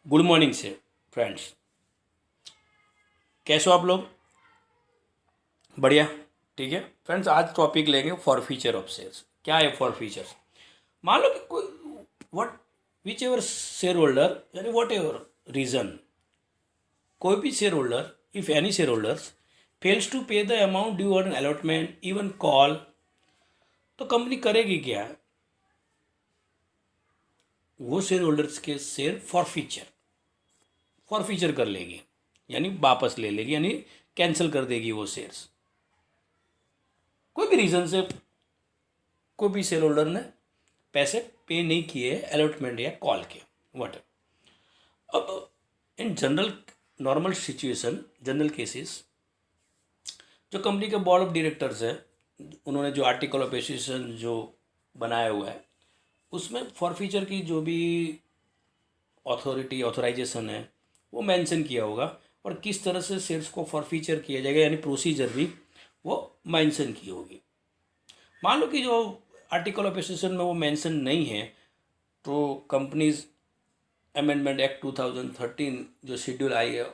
Good morning से friends, कैसे हो आप लोग? बढ़िया। ठीक है फ्रेंड्स, आज टॉपिक लेंगे फॉर फीचर ऑफ शेयर्स। क्या है फॉर फीचर्स? मान लो कि कोई what whichever share holder यानी वट एवर रीजन, कोई भी share holder, if any share holders fails to pay the amount due on allotment even call, तो कंपनी करेगी क्या? वो शेयर होल्डर्स के शेयर फॉर फीचर कर लेगी, यानी वापस ले लेगी, यानी कैंसिल कर देगी वो शेयर्स। कोई भी रीज़न से कोई भी शेयर होल्डर ने पैसे पे नहीं किए अलॉटमेंट या कॉल के वट। अब in general normal situation, general cases, जो कंपनी के बोर्ड ऑफ डायरेक्टर्स है, उन्होंने जो आर्टिकल ऑफ एसोसिएशन जो बनाया हुआ है, उसमें फॉर फीचर की जो भी ऑथराइजेशन है वो मेंशन किया होगा, और किस तरह से शेयर्स को फॉर फीचर किया जाएगा यानी प्रोसीजर भी वो मेंशन की होगी। मान लो कि जो आर्टिकल ऑफ एसोसिएशन में वो मेंशन नहीं है, तो कंपनीज अमेंडमेंट एक्ट 2013 जो शेड्यूल आई है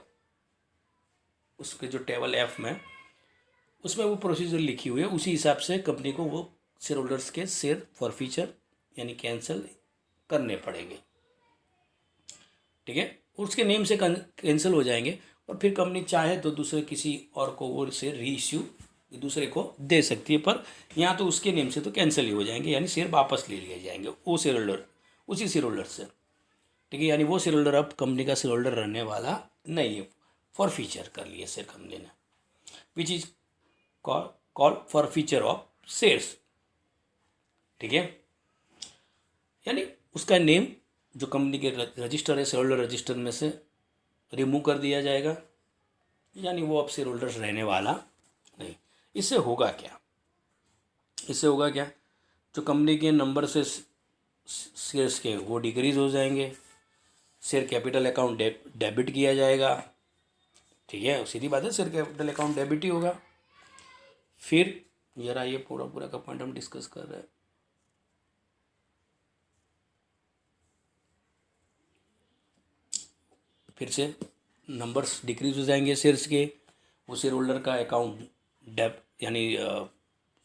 उसके जो टेबल एफ में, उसमें वो प्रोसीजर लिखी हुई है, उसी हिसाब से कंपनी को वो शेयर होल्डर्स के शेयर फॉर फीचर यानी कैंसिल करने पड़ेंगे। ठीक है, उसके नेम से कैंसिल हो जाएंगे, और फिर कंपनी चाहे तो दूसरे किसी और को वो शेयर री इश्यू दूसरे को दे सकती है, पर यहाँ तो उसके नेम से तो कैंसिल ही हो जाएंगे, यानी शेयर वापस ले लिए जाएंगे वो शेयर होल्डर, उसी शेयर होल्डर से। ठीक है, यानी वो शेयर होल्डर अब कंपनी का शेयर होल्डर रहने वाला नहीं है, फॉर फीचर कर लिया शेयर कंपनी ने, which is call for feature of shares. ठीक है, यानी उसका नेम जो कंपनी के रजिस्टर है, शेयर होल्डर रजिस्टर में से रिमूव कर दिया जाएगा, यानी वो अब शेयर होल्डर्स रहने वाला नहीं। इससे होगा क्या? इससे होगा क्या, जो कंपनी के नंबर से शेयर्स के वो डिक्रीज हो जाएंगे, शेयर कैपिटल अकाउंट डेबिट किया जाएगा। ठीक है, सीधी बात है, शेयर कैपिटल अकाउंट डेबिट ही होगा। फिर जरा ये पूरा पूरा का पॉइंट हम डिस्कस कर रहे हैं। फिर से नंबर्स डिक्रीज हो जाएंगे शेयर्स के, वो शेयर होल्डर का अकाउंट डेब यानी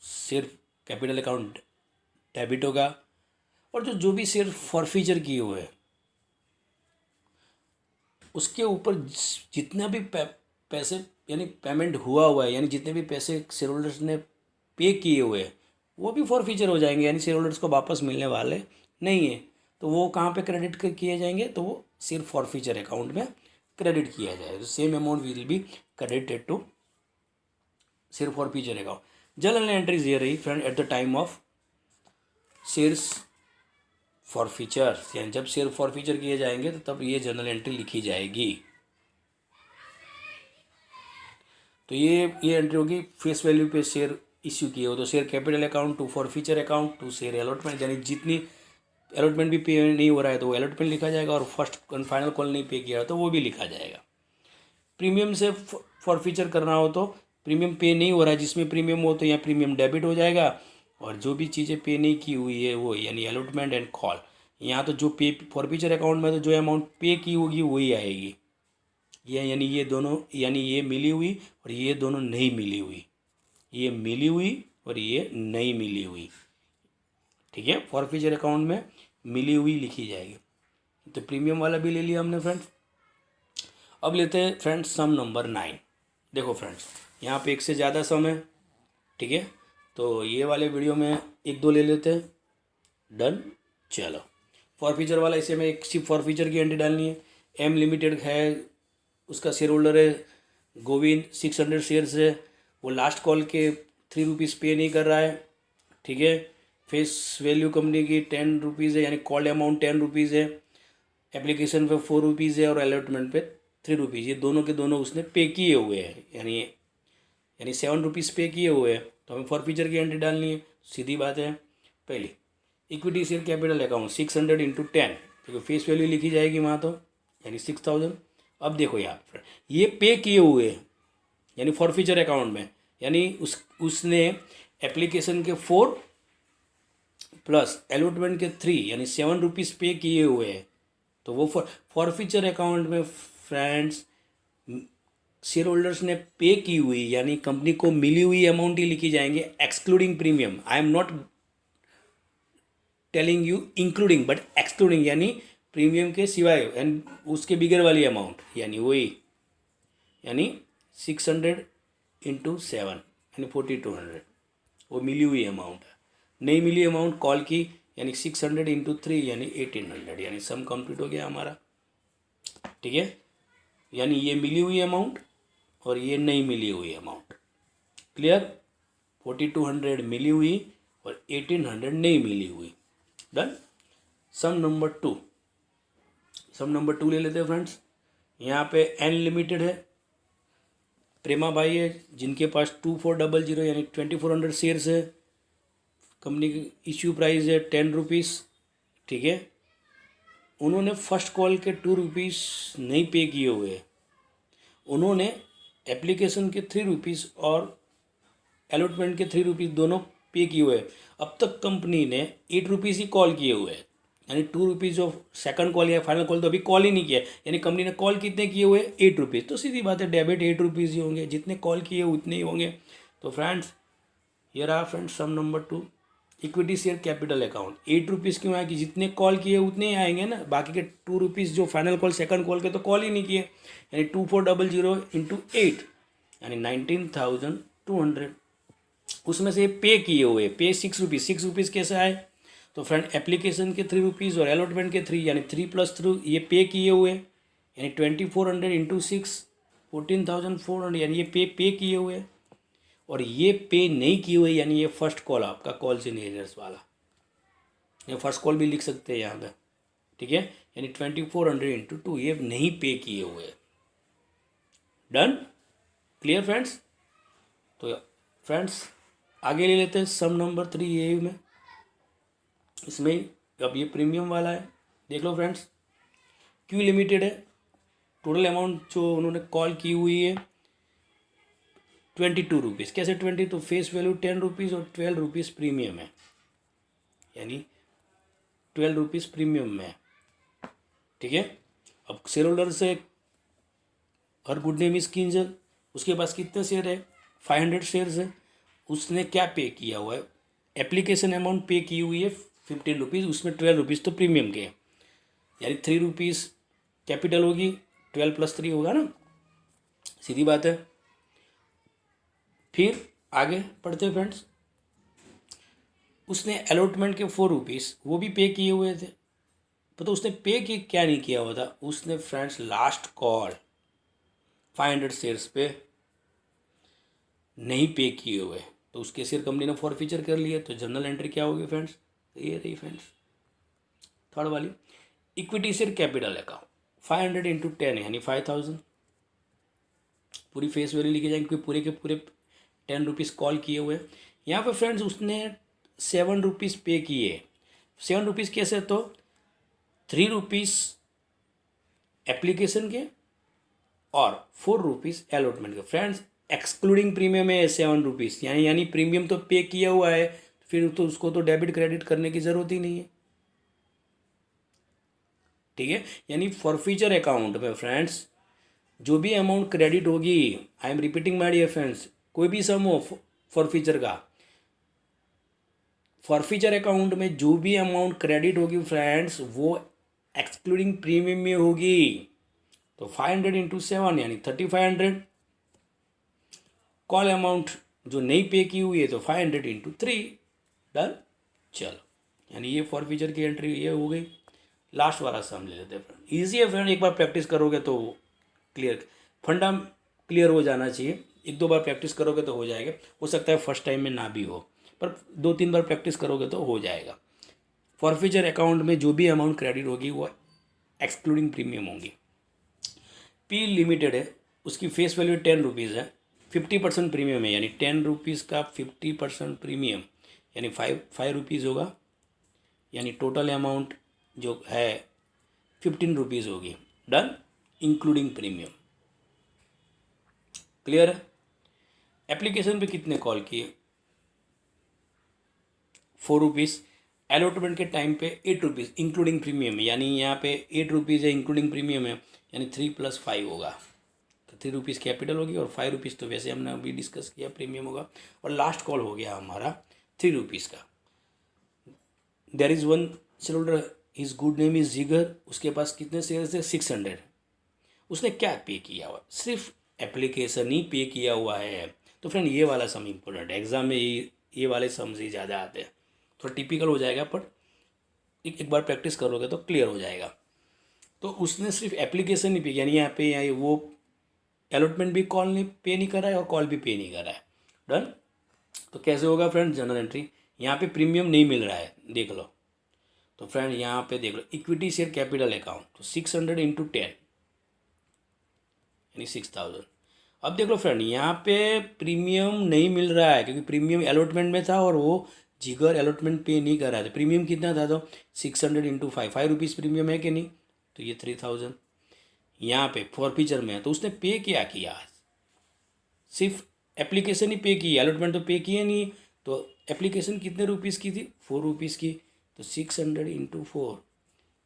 शेयर कैपिटल अकाउंट डेबिट होगा, और जो भी शेयर फॉरफीचर किए हुए हैं उसके ऊपर जितना भी पैसे यानी पेमेंट हुआ है, यानी जितने भी पैसे शेयर होल्डर्स ने पे किए हुए हैं वो भी फॉरफीचर हो जाएंगे, यानी शेयर होल्डर्स को वापस मिलने वाले नहीं है। तो वो कहाँ पे क्रेडिट किए जाएंगे? तो वो शेयर फॉरफीचर अकाउंट में क्रेडिट किया जाएगा। तो same amount will be credited to share forfeiture account. Journal entries ये रही friend at the time of shares forfeiture, यानी जब शेयर फॉर फीचर किए जाएंगे तो तब ये जनरल एंट्री लिखी जाएगी। तो ये एंट्री होगी फेस वैल्यू पे शेयर इश्यू किए हो, तो share capital account to forfeiture account to share allotment, यानी जितनी अलॉटमेंट भी पे नहीं हो रहा है तो वो अलॉटमेंट लिखा जाएगा, और फर्स्ट फाइनल कॉल नहीं पे किया तो वो भी लिखा जाएगा। प्रीमियम से फॉर फीचर करना हो तो प्रीमियम पे नहीं हो रहा है, जिसमें प्रीमियम हो तो यहाँ प्रीमियम डेबिट हो जाएगा, और जो भी चीज़ें पे नहीं की हुई है वो यानी अलॉटमेंट एंड कॉल, यहाँ तो जो पे फॉर फीचर अकाउंट में तो जो अमाउंट पे की होगी वही आएगी। ये यानी ये दोनों, यानी ये मिली हुई और ये दोनों नहीं मिली हुई, ये मिली हुई और ये नहीं मिली हुई। ठीक है, फॉर फीचर अकाउंट में मिली हुई लिखी जाएगी। तो प्रीमियम वाला भी ले लिया हमने फ्रेंड्स। अब लेते हैं फ्रेंड्स सम नंबर 9। देखो फ्रेंड्स, यहाँ पे एक से ज़्यादा सम है। ठीक है, तो ये वाले वीडियो में एक दो ले लेते हैं। डन, चलो। फॉर फीचर वाला, इसे में एक सिर्फ फॉर फीचर की एंट्री डालनी है। एम लिमिटेड है, उसका शेयर होल्डर है गोविंद, 600 शेयर्स है, वो लास्ट कॉल के 3 रुपीज़ पे नहीं कर रहा है। ठीक है, फेस वैल्यू कंपनी की 10 रुपीज़ है, यानी कॉल्ड अमाउंट 10 रुपीज़ है, एप्लीकेशन पे 4 रुपीज़ है, और अलॉटमेंट पे 3 रुपीज़। ये दोनों के दोनों उसने पे किए हुए हैं, यानी 7 रुपीज़ पे किए हुए हैं, तो हमें फॉर फीचर की एंट्री डालनी है। सीधी बात है, पहली equity share capital account 600 into 10, देखो फेस वैल्यू लिखी जाएगी वहाँ तो, यानी 6000। अब देखो यहाँ ये पे किए हुए हैं यानी फॉर फीचर अकाउंट में, यानी उसने एप्लीकेशन के 4 प्लस अलॉटमेंट के 3 यानी 7 रुपीज़ पे किए हुए हैं। तो वो फॉरफीचर अकाउंट में फ्रेंड्स शेयर होल्डर्स ने पे की हुई यानी कंपनी को मिली हुई अमाउंट ही लिखी जाएंगे, excluding premium. I am not telling you including but excluding, यानी प्रीमियम के सिवाय एंड उसके बिगर वाली अमाउंट, यानी वही, यानी 600 इंटू 7 यानी 4200, वो मिली हुई अमाउंट है। नहीं मिली अमाउंट कॉल की यानी 600 इंटू 3 यानी 1800, यानी सम कंप्लीट हो गया हमारा। ठीक है, यानी ये मिली हुई अमाउंट और ये नहीं मिली हुई अमाउंट। क्लियर? 4200 मिली हुई और 1800 नहीं मिली हुई। डन। सम नंबर 2, सम नंबर 2 ले लेते हैं फ्रेंड्स। यहाँ पे एन लिमिटेड है, प्रेमा भाई है जिनके पास 2400 यानी 2400 शेयर्स है। कंपनी की इश्यू प्राइस है 10 रुपीज़। ठीक है, उन्होंने फर्स्ट कॉल के 2 रुपीज़ नहीं पे किए हुए, उन्होंने एप्लीकेशन के 3 रुपीज़ और अलॉटमेंट के 3 रुपीज़ दोनों पे किए हुए। अब तक कंपनी ने 8 रुपीज़ ही कॉल किए हुए हैं, यानी 2 रुपीज़ ऑफ सेकंड कॉल या फाइनल कॉल तो अभी कॉल ही नहीं किया, यानी कंपनी ने कॉल कितने किए हुए 8 रुपीज़। तो सीधी बात है डेबिट 8 रुपीज़ ही होंगे, जितने कॉल किए उतने ही होंगे। तो फ्रेंड्स ये रहा friends sum number 2, equity share capital account. 8 rupees क्यों आए कि जितने कॉल किए उतने ही आएंगे ना, बाकी के 2 रुपीज़ जो फाइनल कॉल सेकंड कॉल के तो कॉल ही नहीं किए, यानी 2400 इंटू 8 यानी 19,200। उसमें से पे किए हुए पे 6 रुपीज़ कैसे आए? तो फ्रेंड एप्लीकेशन के 3 रुपीज़ और अलॉटमेंट के 3 यानी 3 + 3 ये पे किए हुए, यानी 2400 इंटू 6 14,400, यानी ये पे किए हुए। और ये पे नहीं किए हुए यानी ये फर्स्ट कॉल आपका कॉल सीनियर्स वाला, ये फर्स्ट कॉल भी लिख सकते हैं यहाँ पे। ठीक है, यानी 2400 इंटू 2 ये नहीं पे किए हुए। डन। Clear friends? तो फ्रेंड्स आगे ले लेते हैं सम नंबर 3 ये में। इसमें अब ये प्रीमियम वाला है, देख लो फ्रेंड्स। क्यू लिमिटेड है, टोटल अमाउंट जो उन्होंने कॉल की हुई है 22 रुपीज़। कैसे 20? तो फेस वैल्यू 10 रुपीज़ और 12 रुपीज़ प्रीमियम है, यानी 12 रुपीज़ प्रीमियम में है। ठीक है, अब शेयर होल्डर से her good name is Kinjal, उसके पास कितने शेयर है 500 शेयर्स है। उसने क्या पे किया हुआ है? एप्लीकेशन अमाउंट पे की हुई है 15 रुपीज़, उसमें 12 रुपीज़ तो प्रीमियम के, यानी 3 रुपीज़ कैपिटल होगी, 12 + 3 होगा ना, सीधी बात है। फिर आगे पढ़ते हैं फ्रेंड्स। उसने अलॉटमेंट के 4 रुपीज़ वो भी पे किए हुए थे, तो उसने पे की क्या नहीं किया हुआ था? उसने फ्रेंड्स लास्ट कॉल 500 शेयर्स पे नहीं पे किए हुए, तो उसके शेयर कंपनी ने फॉरफीचर कर लिए। तो जनरल एंट्री क्या होगी फ्रेंड्स? तो ये रही फ्रेंड्स थर्ड वाली, equity share capital account 500 into 10 यानी 5000, पूरी फेस वैल्यू लिखी जाएंगे क्योंकि पूरे के पूरे 10 रुपीज़ कॉल किए हुए। यहाँ पे फ्रेंड्स उसने 7 रुपीज़ पे किए। 7 रुपीज़ कैसे? तो 3 रुपीज़ एप्लीकेशन के और 4 रुपीज़ अलॉटमेंट के। फ्रेंड्स एक्सक्लूडिंग प्रीमियम है 7 रुपीज़, यानी प्रीमियम तो पे किया हुआ है, फिर तो उसको तो डेबिट क्रेडिट करने की ज़रूरत ही नहीं है। ठीक है, यानी फॉरफीचर अकाउंट में फ्रेंड्स जो भी अमाउंट क्रेडिट होगी, I am repeating my dear friends, कोई भी सम हो फॉरफीचर का, फॉरफीचर अकाउंट में जो भी अमाउंट क्रेडिट होगी फ्रेंड्स वो एक्सक्लूडिंग प्रीमियम में होगी। तो 500 इंटू 7 यानी 3500। कॉल अमाउंट जो नहीं पे की हुई है तो 500 इंटू 3। डन। चलो, यानी ये फॉरफीचर की एंट्री ये हो गई। लास्ट वाला सम ले लेते हैं फ्रेंड, ईजी है फ्रेंड, एक बार प्रैक्टिस करोगे तो क्लियर, फंडा क्लियर हो जाना चाहिए। 1-2 बार प्रैक्टिस करोगे तो हो जाएगा, हो सकता है फर्स्ट टाइम में ना भी हो, पर 2-3 बार प्रैक्टिस करोगे तो हो जाएगा। फॉरफीचर अकाउंट में जो भी अमाउंट क्रेडिट होगी वो एक्सक्लूडिंग प्रीमियम होगी। पी लिमिटेड है, उसकी फेस वैल्यू 10 रुपीज़ है, 50% प्रीमियम है, यानी 10 रुपीज़ का 50% प्रीमियम यानी 5 रुपीज़ होगा, यानी टोटल अमाउंट जो है 15 रुपीज़ होगी। Done, including premium. क्लियर है? एप्लीकेशन पे कितने कॉल किए? 4 रुपीज़। अलॉटमेंट के टाइम पे 8 रुपीज़ इंक्लूडिंग प्रीमियम, यानी यहाँ पे 8 रुपीज़ है इंक्लूडिंग प्रीमियम है, यानी 3 + 5 होगा। तो 3 रुपीज़ कैपिटल होगी और 5 रुपीज़ तो वैसे हमने अभी डिस्कस किया प्रीमियम होगा। और लास्ट कॉल हो गया हमारा 3 रुपीज़ का। There is one share holder, his good name is जिगर, उसके पास कितने शेयर है? 600। उसने क्या पे किया हुआ? सिर्फ एप्लीकेशन ही पे किया हुआ है। तो फ्रेंड ये वाला सम इम्पोर्टेंट है, एग्जाम में ये वाले सम्स ही ज़्यादा आते हैं। थोड़ा टिपिकल हो जाएगा, पर एक बार प्रैक्टिस करोगे तो क्लियर हो जाएगा। तो उसने सिर्फ एप्लीकेशन नहीं पे, यानी यहाँ पे यहाँ वो अलॉटमेंट भी कॉल नहीं पे नहीं कर रहा है और कॉल भी पे नहीं कर रहा है। डन। तो कैसे होगा फ्रेंड जनरल एंट्री? यहाँ पे प्रीमियम नहीं मिल रहा है, देख लो। तो फ्रेंड यहाँ पे देख लो, इक्विटी शेयर कैपिटल अकाउंट, तो 600 × 10 यानी 6000। अब देख लो फ्रेंड, यहाँ पे प्रीमियम नहीं मिल रहा है क्योंकि प्रीमियम अलॉटमेंट में था और वो जिगर अलॉटमेंट पे नहीं कर रहा था। प्रीमियम कितना था? तो 600 × 5, 5 रुपीज़ प्रीमियम है कि नहीं? तो ये 3000 यहाँ पे फॉरफीचर में है। तो उसने पे क्या किया? सिर्फ एप्लीकेशन ही पे की, अलॉटमेंट तो पे किए नहीं। तो एप्लीकेशन कितने रुपीज़ की थी? 4 रुपीज़ की। तो 600 × 4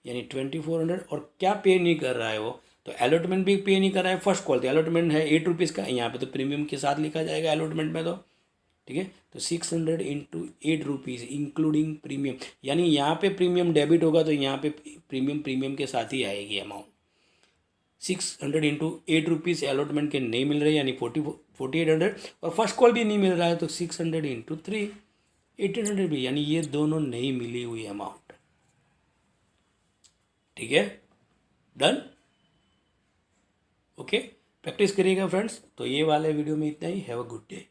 यानी 2400। और क्या पे नहीं कर रहा है वो? तो अलॉटमेंट भी पे नहीं कर रहा है। फर्स्ट कॉल, तो अलॉटमेंट है 8 रुपीज़ का, यहाँ पे तो प्रीमियम के साथ लिखा जाएगा अलॉटमेंट में। तो ठीक है, तो 600 × 8 रुपीज़ इंक्लूडिंग प्रीमियम, यानी यहाँ पे प्रीमियम डेबिट होगा तो यहाँ पे प्रीमियम के साथ ही आएगी अमाउंट। 600 × 8 रुपीज़ अलॉटमेंट के नहीं मिल रहे, यानी 4800। और फर्स्ट कॉल भी नहीं मिल रहा है, तो 600 × 3 1800 भी, यानी ये दोनों नहीं मिली हुई अमाउंट। ठीक है, डन। ओके, प्रैक्टिस करिएगा फ्रेंड्स। तो ये वाले वीडियो में इतना ही। Have a good day.